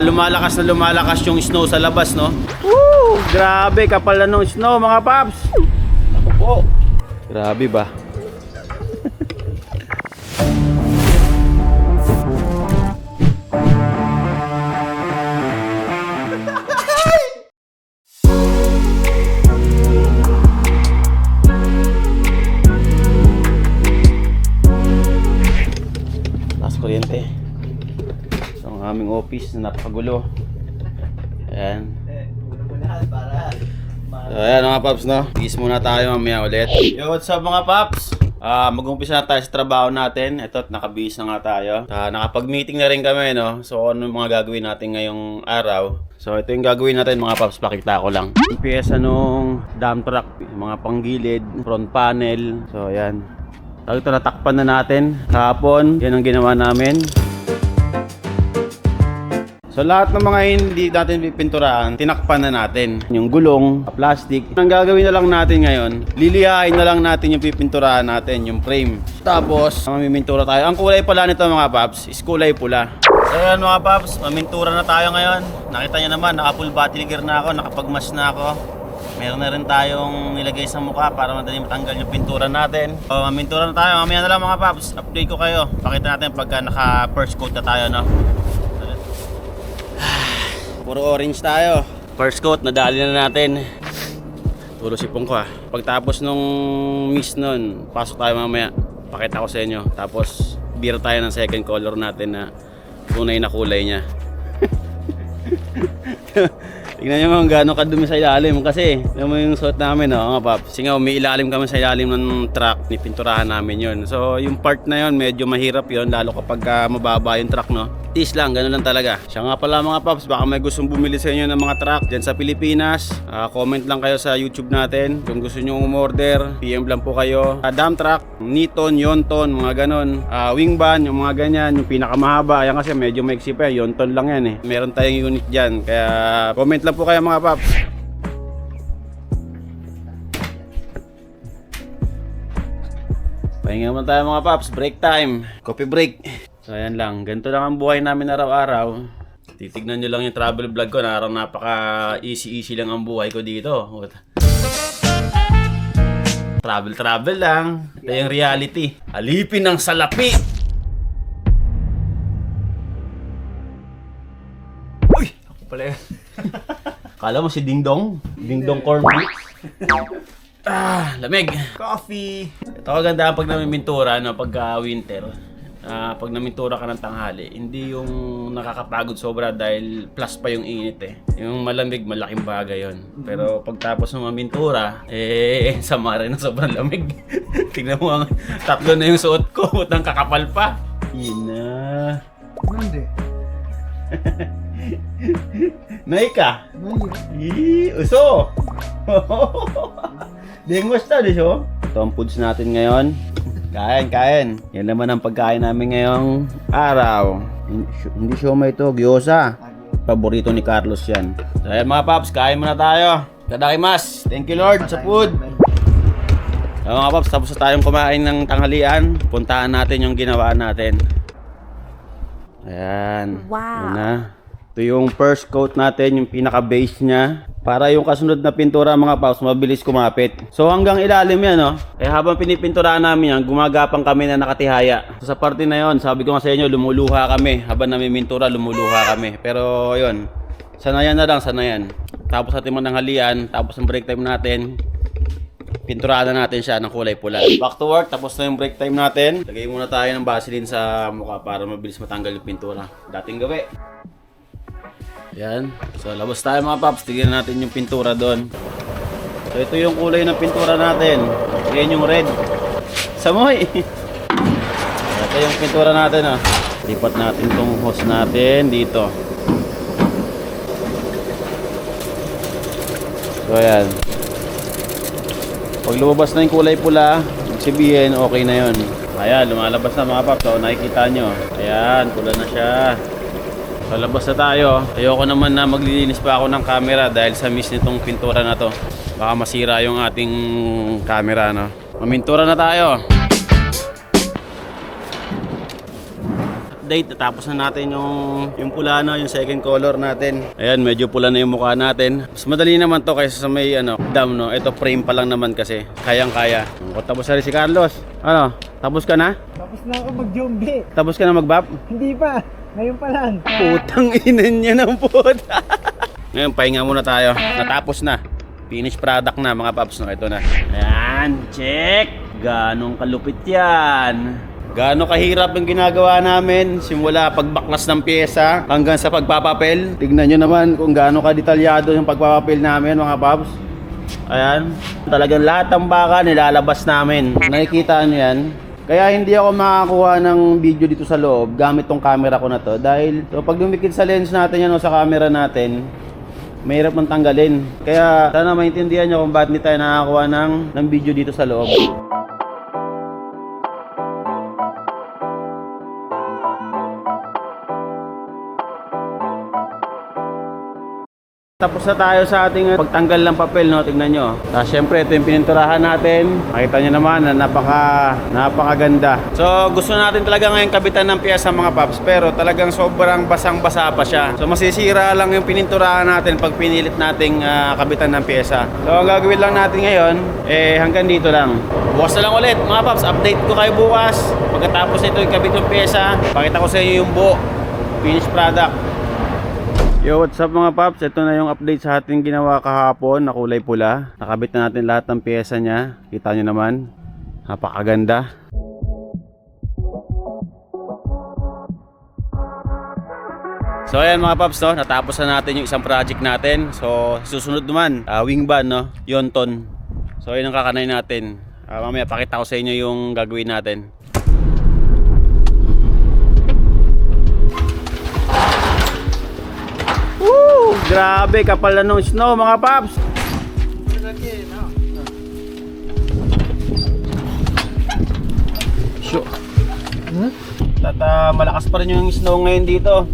Lumalakas yung snow sa labas, no? Woo! Grabe, kapal na nung snow, mga paps. Ako po. Grabe ba? Taas kuryente. Ang aming office na napakagulo. Ayan. So ayan mga paps, no? Gis muna tayo mamaya ulit. Yo, what's up mga paps? Mag-umpisa na tayo sa trabaho natin. Ito, nakabihis na nga tayo. Nakapag-meeting na rin kami, no? So ano yung mga gagawin natin ngayong araw? So ito yung gagawin natin mga paps, pakita ko lang. Yung pyesa nung dump truck, mga panggilid, front panel. So ayan. Ito, natakpan na natin. Kahapon, yan ang ginawa namin. So lahat ng mga hindi natin pipinturahan, tinakpan na natin. Yung gulong, plastic. Ang gagawin na lang natin ngayon, lilihain na lang natin yung pipinturahan natin, yung frame. Tapos, mamimintura tayo. Ang kulay pala nito mga paps, is kulay pula. So yan mga paps, mamintura na tayo ngayon. Nakita nyo naman, naka-full battery gear na ako, nakapag-mask na ako. Meron na rin tayong nilagay sa mukha para madali matanggal yung pintura natin. So mamintura na tayo, mamaya na lang mga paps. Update ko kayo, pakita natin pagka naka-first coat na tayo, no? Puro orange tayo. First coat, nadali na natin. Tulo sipong ko Pagtapos nung mist nun, pasok tayo mamaya. Pakita ko sa inyo. Tapos, beer tayo ng second color natin na tunay na kulay niya. Tignan nyo kung gaano kadumi sa ilalim. Kasi, alam mo yung suot namin, no? Mga pap. Kasi nga, umiilalim kami sa ilalim ng truck. Nipinturahan namin yun. So, yung part na yun, medyo mahirap yun. Lalo kapag mababa yung truck, no? Tis lang, gano'n lang talaga. Siya nga pala mga paps, baka may gustong bumili sa inyo ng mga truck dyan sa Pilipinas. Comment lang kayo sa YouTube natin. Kung gusto nyo umorder, PM lang po kayo. Dump truck, Niton, Yonton, mga gano'n. Wing van, yung mga ganyan, yung pinakamahaba. Ayan kasi medyo maiksi pa, Yonton lang yan Meron tayong unit dyan. Kaya comment lang po kayo mga paps. Pahinga naman tayo mga paps, break time. Coffee break. So ayan lang, ganito lang ang buhay namin araw-araw. Titignan nyo lang yung travel vlog ko, na napaka easy lang ang buhay ko dito. Travel lang. Ito yung reality. Alipin ng salapi. Uy! Ako pala yan. Kala mo si Ding Dong? Ding Dong corn beef? Lamig. Coffee. Ito kaganda pag namimintura, no, pagka winter. Pag namintura ka ng tanghali, hindi yung nakakapagod sobra dahil plus pa yung init Yung malamig, malaking bagay yon. Pero pagtapos ng mamintura, sama rin na sobrang lamig. Tignan mo, tatlo na yung suot ko, utang kakapal pa. Yun na. Mande. Naika. Uso. Dengusta, di siyo? Ito ang foods natin ngayon. Kain. Yan naman ang pagkain namin ngayong araw. Hindi siomay ito, gyoza. Paborito ni Carlos yan. So ayan mga paps, kain muna tayo. Tadakimasu. Thank you Lord sa food. So mga paps, tapos na tayong kumain ng tanghalian. Puntaan natin yung ginawa natin. Ayan. Wow. Ayan na. Ito yung first coat natin, yung pinaka-base niya. Para yung kasunod na pintura mga paps, mabilis kumapit. So hanggang ilalim yan, no? Habang pinipinturahan namin yan, gumagapang kami na nakatihaya. So, sa parte na yon, sabi ko nga sa inyo, lumuluha kami. Habang namimintura, lumuluha kami. Pero yun, sanayan na lang, sanayan. Tapos natin mananghalian, tapos ang break time natin, pinturahan na natin siya ng kulay pula. Back to work, tapos na yung break time natin. Lagay muna tayo ng Vaseline sa mukha para mabilis matanggal yung pintura. Dating gawi. Yan. So labas tayo mga paps, tignan natin yung pintura doon. So ito yung kulay ng pintura natin. Yan yung red. Samoy. Ito yung pintura natin Lipat natin tong hose natin dito. So ayan. Pag lumabas na yung kulay pula, sabihin okay na yun. Ayan, lumalabas na mga paps. So nakikita nyo. Ayan, pula na siya. So labas na tayo. Ayoko naman na maglilinis pa ako ng camera dahil sa miss nitong pintura na to. Baka masira yung ating camera, no? Mamintura na tayo. update. Natapos na natin yung pula na, yung second color natin. Ayan, medyo pula na yung mukha natin. Mas madali naman to kaysa sa may dam, no. Ito frame pa lang naman kasi. Kayang-kaya. O, tapos na rin si Carlos. Ano? Tapos ka na? Tapos na ako mag-jumbi. Tapos ka na mag-bap? Hindi pa. Ngayon pa lang. Putang ina niya ng puta. Ngayon, pahinga muna tayo. Natapos na. Finished product na mga paps, no? Ito na. Ayan, check. Ganong kalupit yan. Gano'ng kahirap yung ginagawa namin. Simula pagbaklas ng pyesa hanggang sa pagpapapel. Tignan nyo naman kung gano'ng kadetalyado yung pagpapapel namin mga paps. Ayan. Talagang lahat ng baka nilalabas namin. Nakikita nyo yan. Kaya hindi ako makakuha ng video dito sa loob gamit tong camera ko na to. Dahil pag dumikit sa lens natin yan o sa camera natin, mahirap nang tanggalin. Kaya sana maintindihan nyo kung bakit hindi tayo nakakuha ng video dito sa loob. Tapos na tayo sa ating pagtanggal ng papel, no? Tingnan nyo. Syempre, ito yung pininturahan natin. Makita nyo naman na napakaganda. So, gusto natin talaga ngayon kabitan ng piyesa mga paps. Pero talagang sobrang basang-basa pa siya. So, masisira lang yung pininturahan natin pag pinilit nating kabitan ng piyesa. So, ang gagawin lang natin ngayon, hanggang dito lang. Bukas na lang ulit mga paps. Update ko kayo bukas. Pagkatapos nito yung kabit yung piyesa, pakita ko sa inyo yung buo. Finished product. Yo, what's up mga paps? Ito na yung update sa ating ginawa kahapon na kulay pula. Nakabit na natin lahat ng pyesa niya. Kita nyo naman. Napakaganda. So ayan mga paps, no? Natapos na natin yung isang project natin. So susunod naman, wing van, no? Yonton. So yun ang kakanay natin. Mamaya pakita ko sa inyo yung gagawin natin. Woo! Grabe, kapal na nung snow mga paps. Sure. At malakas pa rin yung snow ngayon dito.